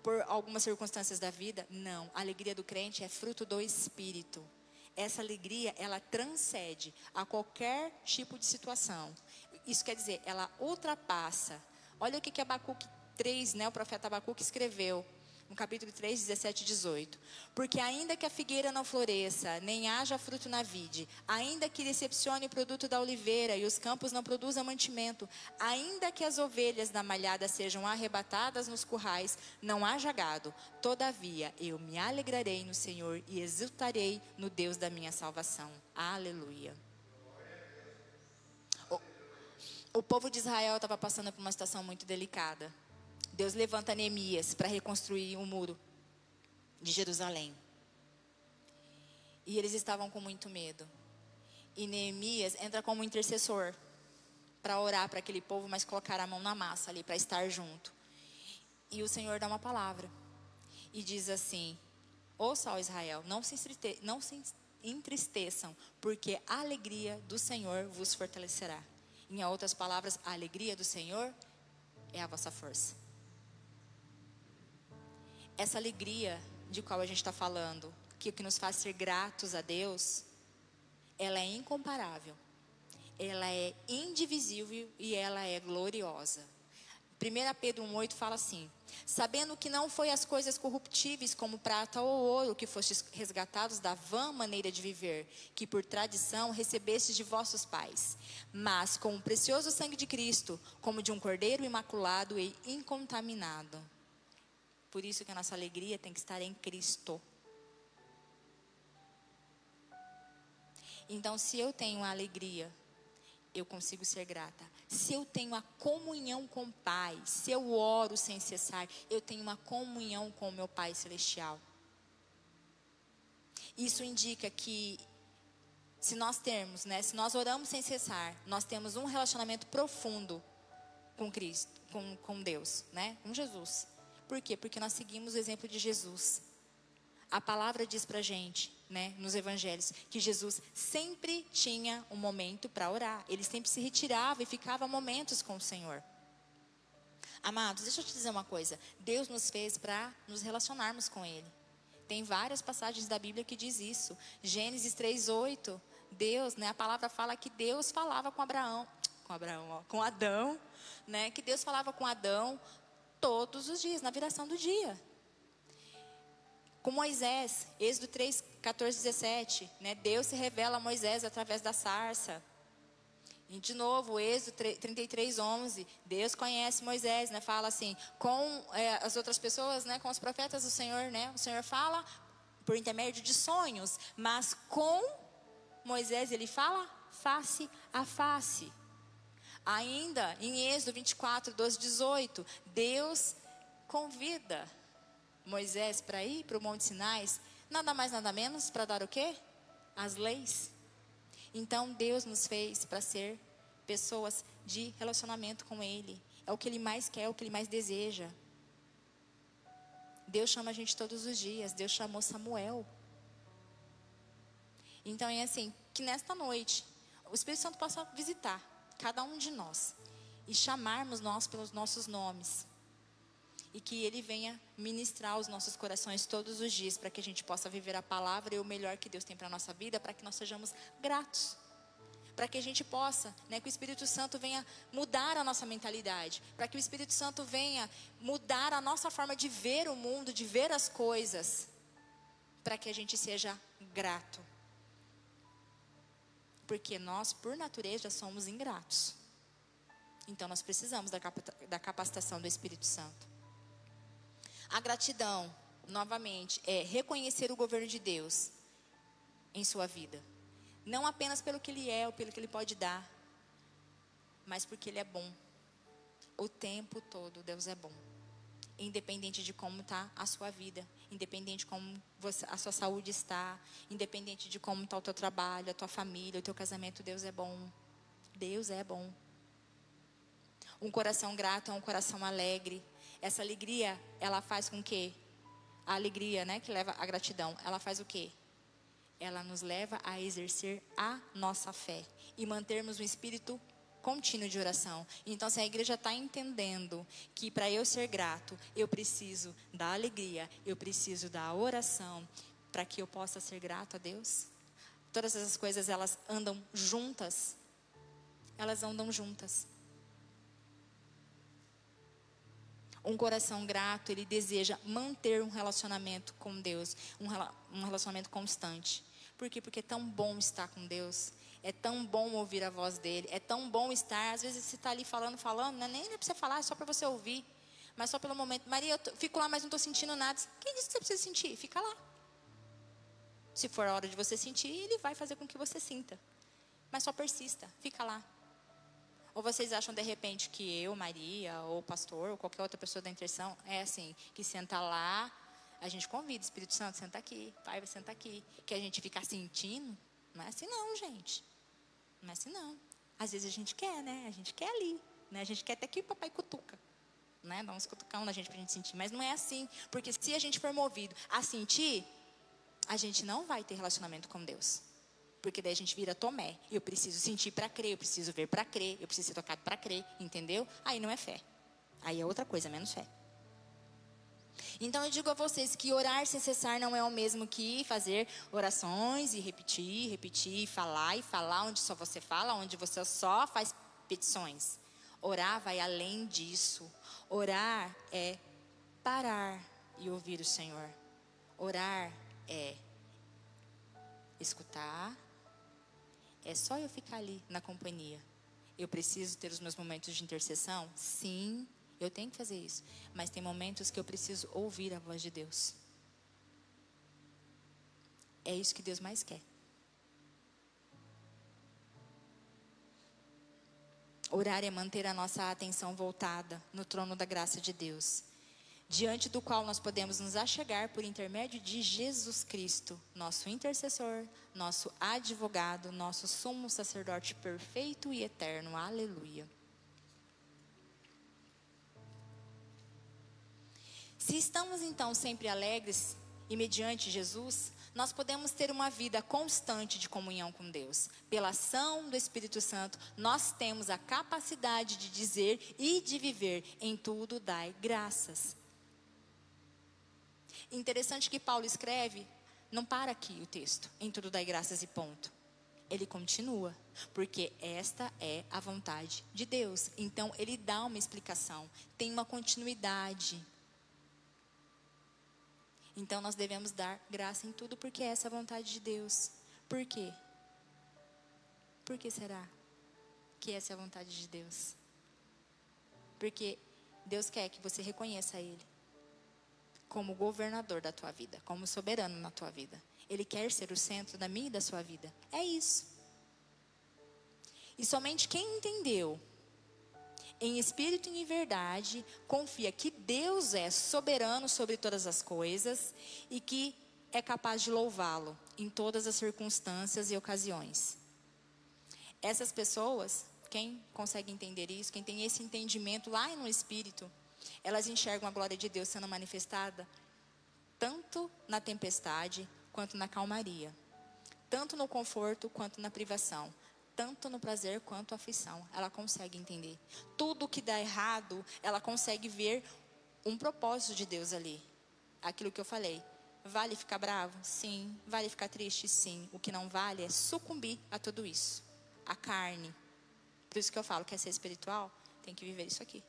por algumas circunstâncias da vida. Não, a alegria do crente é fruto do Espírito. Essa alegria, ela transcende a qualquer tipo de situação. Isso quer dizer, ela ultrapassa. Olha o que Abacuque 3, né, o profeta Abacuque escreveu. No capítulo 3, 17 e 18. Porque ainda que a figueira não floresça, nem haja fruto na vide, ainda que decepcione o produto da oliveira e os campos não produzam mantimento, ainda que as ovelhas da malhada sejam arrebatadas nos currais, não haja gado, todavia eu me alegrarei no Senhor e exultarei no Deus da minha salvação. Aleluia. O povo de Israel estava passando por uma situação muito delicada. Deus levanta Neemias para reconstruir o muro de Jerusalém. E eles estavam com muito medo. E Neemias entra como intercessor para orar para aquele povo, mas colocar a mão na massa ali para estar junto. E o Senhor dá uma palavra e diz assim: ouça, ó Israel, não se entristeçam, porque a alegria do Senhor vos fortalecerá. Em outras palavras, a alegria do Senhor é a vossa força. Essa alegria de qual a gente está falando, que o que nos faz ser gratos a Deus, ela é incomparável, ela é indivisível e ela é gloriosa. 1 Pedro 1,8 fala assim: sabendo que não foi as coisas corruptíveis como prata ou ouro que fostes resgatados da vã maneira de viver, que por tradição recebestes de vossos pais, mas com o precioso sangue de Cristo, como de um cordeiro imaculado e incontaminado. Por isso que a nossa alegria tem que estar em Cristo. Então, se eu tenho a alegria, eu consigo ser grata. Se eu tenho a comunhão com o Pai, se eu oro sem cessar, eu tenho uma comunhão com o meu Pai Celestial. Isso indica que se nós temos, se nós oramos sem cessar, nós temos um relacionamento profundo com Cristo, com Deus, com Jesus. Por quê? Porque nós seguimos o exemplo de Jesus. A palavra diz pra gente, nos evangelhos, que Jesus sempre tinha um momento para orar. Ele sempre se retirava e ficava momentos com o Senhor. Amados, deixa eu te dizer uma coisa. Deus nos fez para nos relacionarmos com Ele. Tem várias passagens da Bíblia que diz isso. Gênesis 3:8. Deus, né, a palavra fala que Deus falava com com Adão, né, que Deus falava com Adão todos os dias, na viração do dia. Com Moisés, Êxodo 3, 14, 17, né, Deus se revela a Moisés através da sarça. E de novo, Êxodo 33, 11, Deus conhece Moisés, né, fala assim, com as outras pessoas, né, com os profetas do Senhor, né, o Senhor fala por intermédio de sonhos, mas com Moisés ele fala face a face. Ainda em Êxodo 24, 12, 18, Deus convida Moisés para ir para o Monte Sinai, nada mais nada menos para dar o quê? As leis. Então Deus nos fez para ser pessoas de relacionamento com Ele. É o que Ele mais quer, é o que Ele mais deseja. Deus chama a gente todos os dias. Deus chamou Samuel. Então é assim, que nesta noite o Espírito Santo possa visitar cada um de nós e chamarmos nós pelos nossos nomes. E que Ele venha ministrar os nossos corações todos os dias, para que a gente possa viver a palavra e o melhor que Deus tem para a nossa vida, para que nós sejamos gratos. Para que a gente possa, né, que o Espírito Santo venha mudar a nossa mentalidade. Para que o Espírito Santo venha mudar a nossa forma de ver o mundo, de ver as coisas. Para que a gente seja grato. Porque nós, por natureza, somos ingratos. Então nós precisamos da capacitação do Espírito Santo. A gratidão, novamente, é reconhecer o governo de Deus em sua vida. Não apenas pelo que Ele é ou pelo que Ele pode dar, mas porque Ele é bom. O tempo todo Deus é bom. Independente de como está a sua vida, independente de como a sua saúde está, independente de como está o teu trabalho, a tua família, o teu casamento, Deus é bom. Deus é bom. Um coração grato é um coração alegre. Essa alegria, ela faz com que a alegria, né, que leva à gratidão, ela faz o quê? Ela nos leva a exercer a nossa fé e mantermos um espírito contínuo de oração. Então, se a igreja está entendendo que para eu ser grato, eu preciso da alegria, eu preciso da oração, para que eu possa ser grato a Deus. Todas essas coisas, elas andam juntas. Elas andam juntas. Um coração grato, ele deseja manter um relacionamento com Deus, um relacionamento constante. Por quê? Porque é tão bom estar com Deus, é tão bom ouvir a voz dEle, é tão bom estar, às vezes você está ali falando, não é nem para você falar, é só para você ouvir, mas só pelo momento. Maria, eu fico lá, mas não estou sentindo nada. Quem disse que você precisa sentir? Fica lá. Se for a hora de você sentir, Ele vai fazer com que você sinta, mas só persista, fica lá. Ou vocês acham de repente que eu, Maria, ou o pastor, ou qualquer outra pessoa da intercessão, é assim, que senta lá, a gente convida o Espírito Santo, senta aqui, Pai, vai sentar aqui, que a gente fica sentindo? Não é assim não, gente. Não é assim não. Às vezes a gente quer, né? A gente quer ali, né? A gente quer até que o papai cutuca, né? Dá uns cutucão na gente pra gente sentir, mas não é assim, porque se a gente for movido a sentir, a gente não vai ter relacionamento com Deus. Porque daí a gente vira Tomé. Eu preciso sentir para crer, eu preciso ver para crer, eu preciso ser tocado para crer, entendeu? Aí não é fé. Aí é outra coisa, menos fé. Então eu digo a vocês que orar sem cessar não é o mesmo que fazer orações e repetir, falar e falar onde só você fala, onde você só faz petições. Orar vai além disso. Orar é parar e ouvir o Senhor. Orar é escutar. É só eu ficar ali na companhia. Eu preciso ter os meus momentos de intercessão? Sim, eu tenho que fazer isso. Mas tem momentos que eu preciso ouvir a voz de Deus. É isso que Deus mais quer. Orar é manter a nossa atenção voltada no trono da graça de Deus, diante do qual nós podemos nos achegar por intermédio de Jesus Cristo, nosso intercessor, nosso advogado, nosso sumo sacerdote perfeito e eterno. Aleluia. Se estamos então sempre alegres e mediante Jesus, nós podemos ter uma vida constante de comunhão com Deus. Pela ação do Espírito Santo, nós temos a capacidade de dizer e de viver em tudo dai graças. Interessante que Paulo escreve, não para aqui o texto, em tudo dai graças e ponto. Ele continua, porque esta é a vontade de Deus. Então, ele dá uma explicação, tem uma continuidade. Então, nós devemos dar graça em tudo, porque essa é a vontade de Deus. Por quê? Por que será que essa é a vontade de Deus? Porque Deus quer que você reconheça Ele como governador da tua vida, como soberano na tua vida. Ele quer ser o centro da minha e da sua vida. É isso. E somente quem entendeu, em espírito e em verdade, confia que Deus é soberano sobre todas as coisas e que é capaz de louvá-lo em todas as circunstâncias e ocasiões. Essas pessoas, quem consegue entender isso, quem tem esse entendimento lá no espírito, elas enxergam a glória de Deus sendo manifestada tanto na tempestade quanto na calmaria, tanto no conforto quanto na privação, tanto no prazer quanto na aflição. Ela consegue entender. Tudo que dá errado, ela consegue ver um propósito de Deus ali. Aquilo que eu falei. Vale ficar bravo? Sim. Vale ficar triste? Sim. O que não vale é sucumbir a tudo isso. A carne. Por isso que eu falo, quer ser espiritual? Tem que viver isso aqui.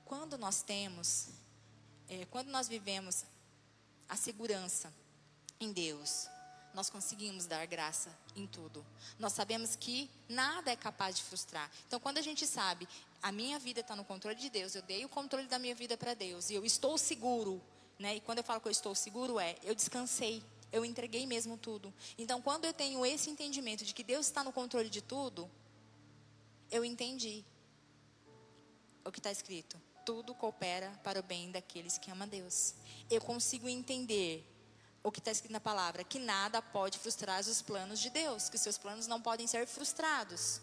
Quando nós vivemos a segurança em Deus, nós conseguimos dar graça em tudo. Nós sabemos que nada é capaz de frustrar. Então, quando a gente sabe, a minha vida está no controle de Deus, eu dei o controle da minha vida para Deus, e eu estou seguro, né? E quando eu falo que eu estou seguro, eu descansei, eu entreguei mesmo tudo. Então, quando eu tenho esse entendimento de que Deus está no controle de tudo, eu entendi o que está escrito. Tudo coopera para o bem daqueles que amam a Deus. Eu consigo entender o que está escrito na palavra, que nada pode frustrar os planos de Deus, que seus planos não podem ser frustrados.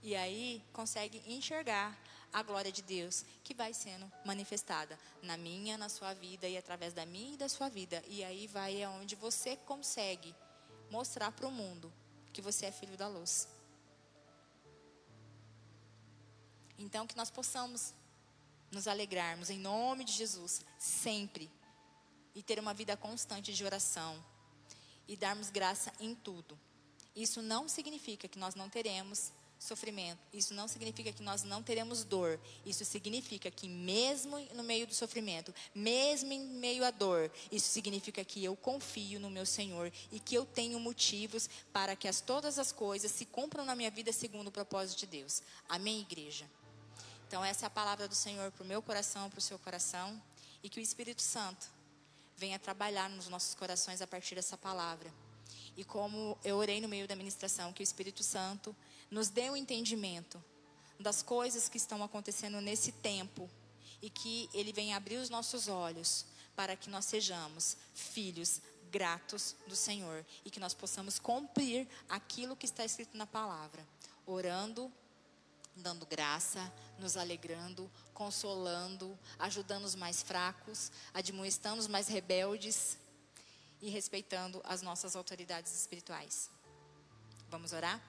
E aí consegue enxergar a glória de Deus que vai sendo manifestada na minha, na sua vida e através da minha e da sua vida. E aí vai aonde você consegue mostrar para o mundo que você é filho da luz. Então, que nós possamos nos alegrarmos em nome de Jesus sempre e ter uma vida constante de oração e darmos graça em tudo. Isso não significa que nós não teremos sofrimento, isso não significa que nós não teremos dor, isso significa que mesmo no meio do sofrimento, mesmo em meio à dor, isso significa que eu confio no meu Senhor e que eu tenho motivos para que todas as coisas se cumpram na minha vida segundo o propósito de Deus. Amém, igreja? Então, essa é a palavra do Senhor para o meu coração, para o seu coração. E que o Espírito Santo venha trabalhar nos nossos corações a partir dessa palavra. E como eu orei no meio da ministração, que o Espírito Santo nos dê um entendimento das coisas que estão acontecendo nesse tempo. E que Ele venha abrir os nossos olhos para que nós sejamos filhos gratos do Senhor. E que nós possamos cumprir aquilo que está escrito na palavra. Orando, dando graça, nos alegrando, consolando, ajudando os mais fracos, admoestando os mais rebeldes e respeitando as nossas autoridades espirituais. Vamos orar?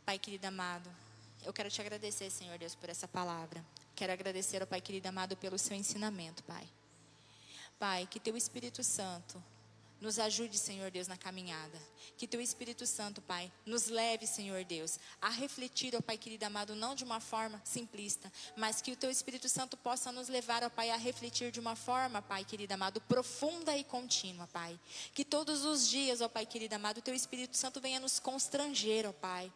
Pai querido amado, eu quero te agradecer, Senhor Deus, por essa palavra. Quero agradecer ao Pai querido amado pelo seu ensinamento, Pai. Pai, que teu Espírito Santo nos ajude, Senhor Deus, na caminhada. Que teu Espírito Santo, Pai, nos leve, Senhor Deus, a refletir, ó Pai querido amado, não de uma forma simplista, mas que o teu Espírito Santo possa nos levar, ó Pai, a refletir de uma forma, Pai querido amado, profunda e contínua, Pai. Que todos os dias, ó Pai querido amado, o teu Espírito Santo venha nos constranger, ó Pai.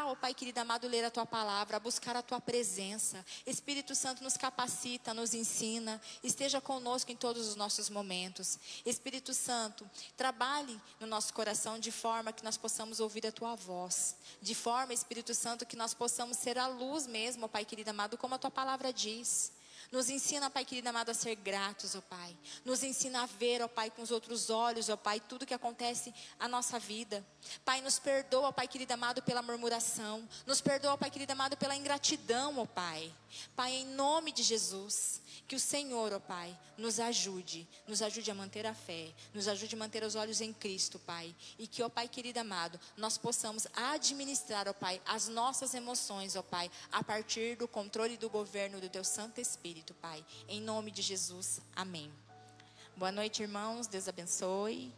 Ó Pai querido amado, ler a tua palavra, a buscar a tua presença. Espírito Santo nos capacita, nos ensina, esteja conosco em todos os nossos momentos. Espírito Santo, trabalhe no nosso coração de forma que nós possamos ouvir a tua voz. De forma, Espírito Santo, que nós possamos ser a luz mesmo, ó Pai querido amado, como a tua palavra diz. Nos ensina, Pai querido amado, a ser gratos, ó Pai. Nos ensina a ver, ó Pai, com os outros olhos, ó Pai, tudo que acontece na nossa vida. Pai, nos perdoa, ó Pai querido amado, pela murmuração. Nos perdoa, ó Pai querido amado, pela ingratidão, ó Pai. Pai, em nome de Jesus, que o Senhor, ó Pai, nos ajude a manter a fé, nos ajude a manter os olhos em Cristo, Pai. E que, ó Pai querido amado, nós possamos administrar, ó Pai, as nossas emoções, ó Pai, a partir do controle e do governo do teu Santo Espírito, Pai. Em nome de Jesus, amém. Boa noite, irmãos. Deus abençoe.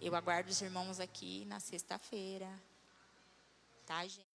Eu aguardo os irmãos aqui na sexta-feira. Tá, gente?